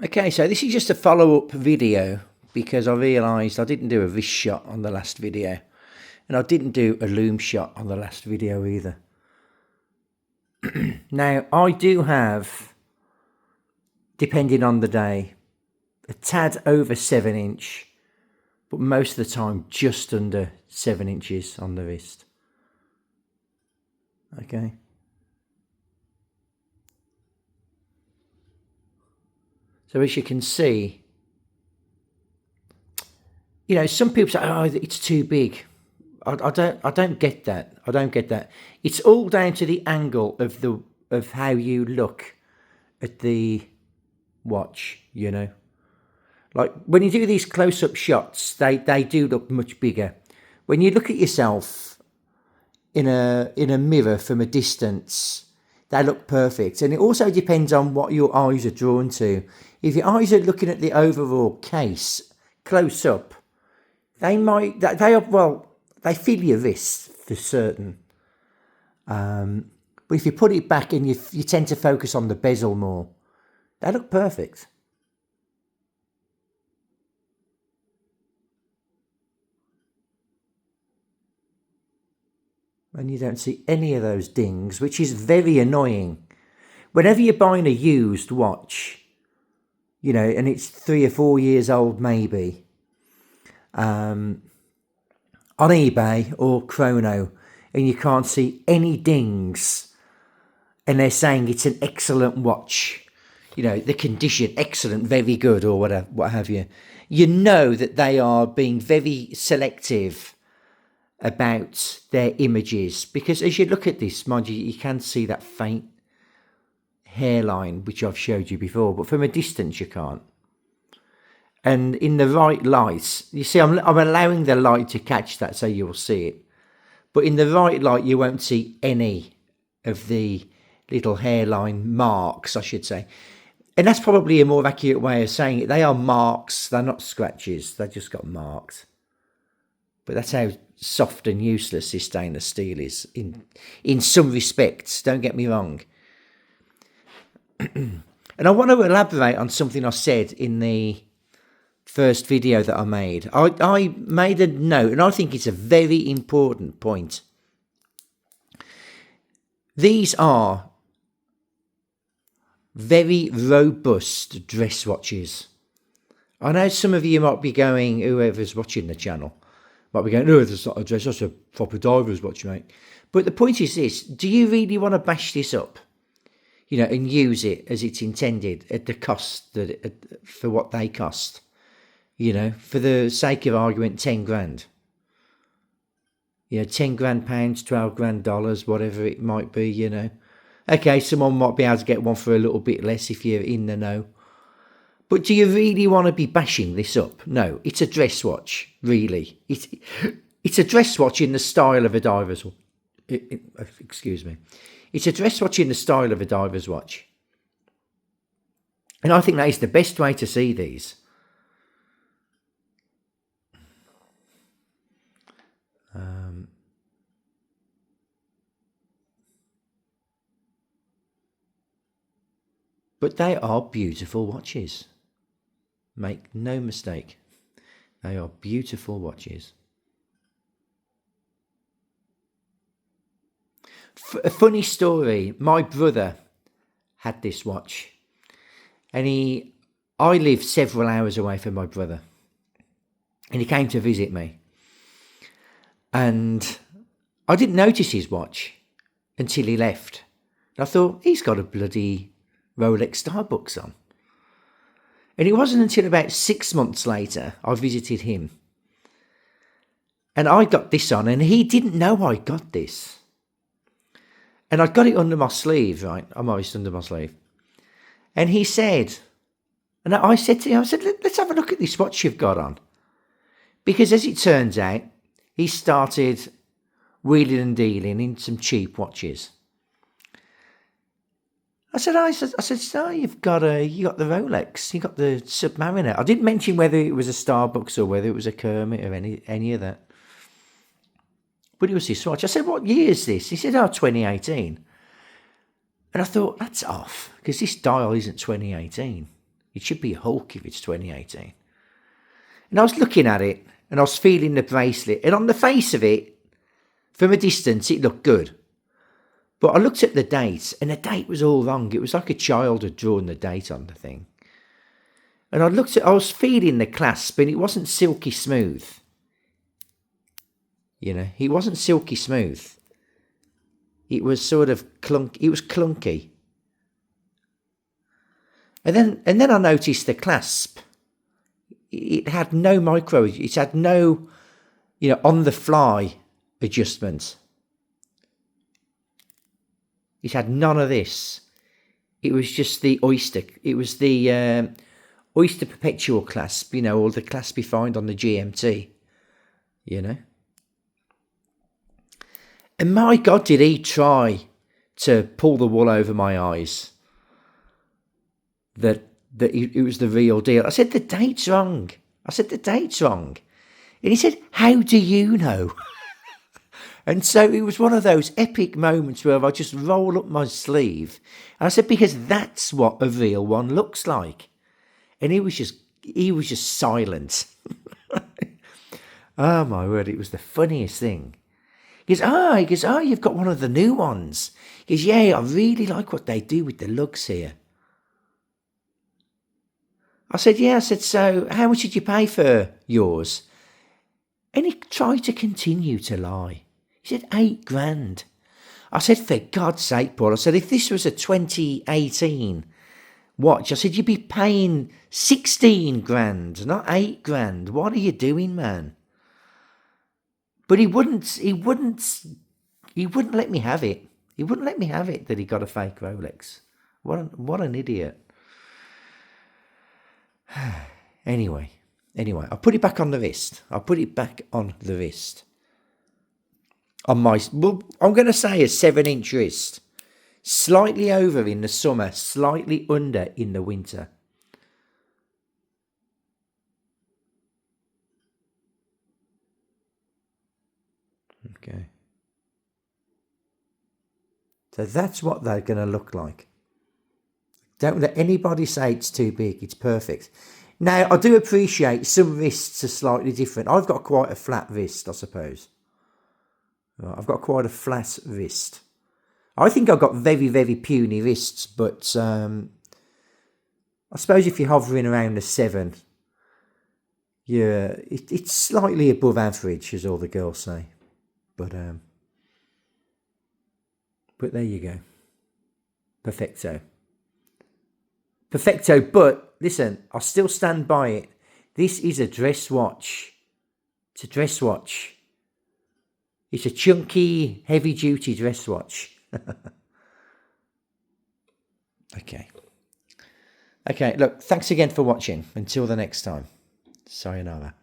Okay, so this is just a follow-up video because I realised I didn't do a wrist shot on the last video, and I didn't do a loom shot on the last video either. Now, I do have, depending on the day, a tad over 7 inch, but most of the time just under 7 inches on the wrist. Okay. So as you can see, you know, some people say, "Oh, it's too big." I don't get that. I don't get that. It's all down to the angle of how you look at the watch. You know, like when you do these close-up shots, they do look much bigger. When you look at yourself in a mirror from a distance, they look perfect. And it also depends on what your eyes are drawn to. If your eyes are looking at the overall case close up, they feel your wrist for certain. But if you put it back and you tend to focus on the bezel more, they look perfect. And you don't see any of those dings, which is very annoying. Whenever you're buying a used watch, you know, and it's 3 or 4 years old maybe, on eBay or Chrono, and you can't see any dings, and they're saying it's an excellent watch, you know, the condition, excellent, very good, or whatever, what have you, you know that they are being very selective about their images, because as you look at this, mind you, you can see that faint hairline, which I've showed you before, but from a distance you can't. And in the right light, you see, I'm allowing the light to catch that so you'll see it. But in the right light, you won't see any of the little hairline marks, I should say. And that's probably a more accurate way of saying it. They are marks. They're not scratches. They just got marked. But that's how soft and useless this stainless steel is in some respects. Don't get me wrong. And I want to elaborate on something I said in the first video that I made. I made a note, and I think it's a very important point. These are very robust dress watches. I know some of you might be going, whoever's watching the channel, might be going, "No, that's not a dress, that's a proper diver's watch, mate." But the point is this: do you really want to bash this up? You know, and use it as it's intended at the cost for what they cost. You know, for the sake of argument, 10 grand. You know, 10 grand pounds, 12 grand dollars, whatever it might be, you know. Okay, someone might be able to get one for a little bit less if you're in the know. But do you really want to be bashing this up? No, it's a dress watch, really. It's a dress watch in the style of a diver's watch. Excuse me. It's a dress watch in the style of a diver's watch. And I think that is the best way to see these. But they are beautiful watches. Make no mistake. They are beautiful watches. A funny story. My brother had this watch. And I live several hours away from my brother. And he came to visit me. And I didn't notice his watch until he left. And I thought, he's got a bloody Rolex Starbucks on. And it wasn't until about 6 months later I visited him. And I got this on, and he didn't know I got this. And I got it under my sleeve, right? I'm always under my sleeve. And he said, and I said to him, I said, let's have a look at this watch you've got on. Because as it turns out, he started wheeling and dealing in some cheap watches. I said, so you got the Rolex, you got the Submariner. I didn't mention whether it was a Starbucks or whether it was a Kermit or any of that. But it was this watch. I said, what year is this? He said, 2018. And I thought, that's off, because this dial isn't 2018. It should be a Hulk if it's 2018. And I was looking at it, and I was feeling the bracelet, and on the face of it, from a distance, it looked good. But I looked at the date, and the date was all wrong. It was like a child had drawn the date on the thing. And I was feeling the clasp, and it wasn't silky smooth. You know, it wasn't silky smooth. It was sort of clunky. And then I noticed the clasp. It had no it had no, on the fly adjustment. It had none of this. It was just the Oyster. It was the Oyster Perpetual clasp, or the clasp you find on the GMT, And my God, did he try to pull the wool over my eyes that it was the real deal. I said, the date's wrong. And he said, how do you know? And so it was one of those epic moments where I just roll up my sleeve. And I said, because that's what a real one looks like. And he was just silent. Oh my word, it was the funniest thing. He goes, you've got one of the new ones. He goes, yeah, I really like what they do with the lugs here. I said, so how much did you pay for yours? And he tried to continue to lie. He said, $8,000. I said, for God's sake, Paul. I said, if this was a 2018 watch, I said, you'd be paying 16 grand, not 8 grand. What are you doing, man? But he wouldn't let me have it. He wouldn't let me have it that he got a fake Rolex. What an idiot. Anyway, I put it back on the wrist. On my, I'm going to say a 7-inch wrist. Slightly over in the summer, slightly under in the winter. Okay. So that's what they're going to look like. Don't let anybody say it's too big. It's perfect. Now, I do appreciate some wrists are slightly different. I've got quite a flat wrist, I suppose. I've got quite a flat wrist. I think I've got very, very puny wrists, but I suppose if you're hovering around a 7, yeah, it's slightly above average, as all the girls say. But there you go. Perfecto. But listen, I'll still stand by it. This is a dress watch. It's a dress watch. It's a chunky, heavy-duty dress watch. Okay, look, thanks again for watching. Until the next time. Sayonara.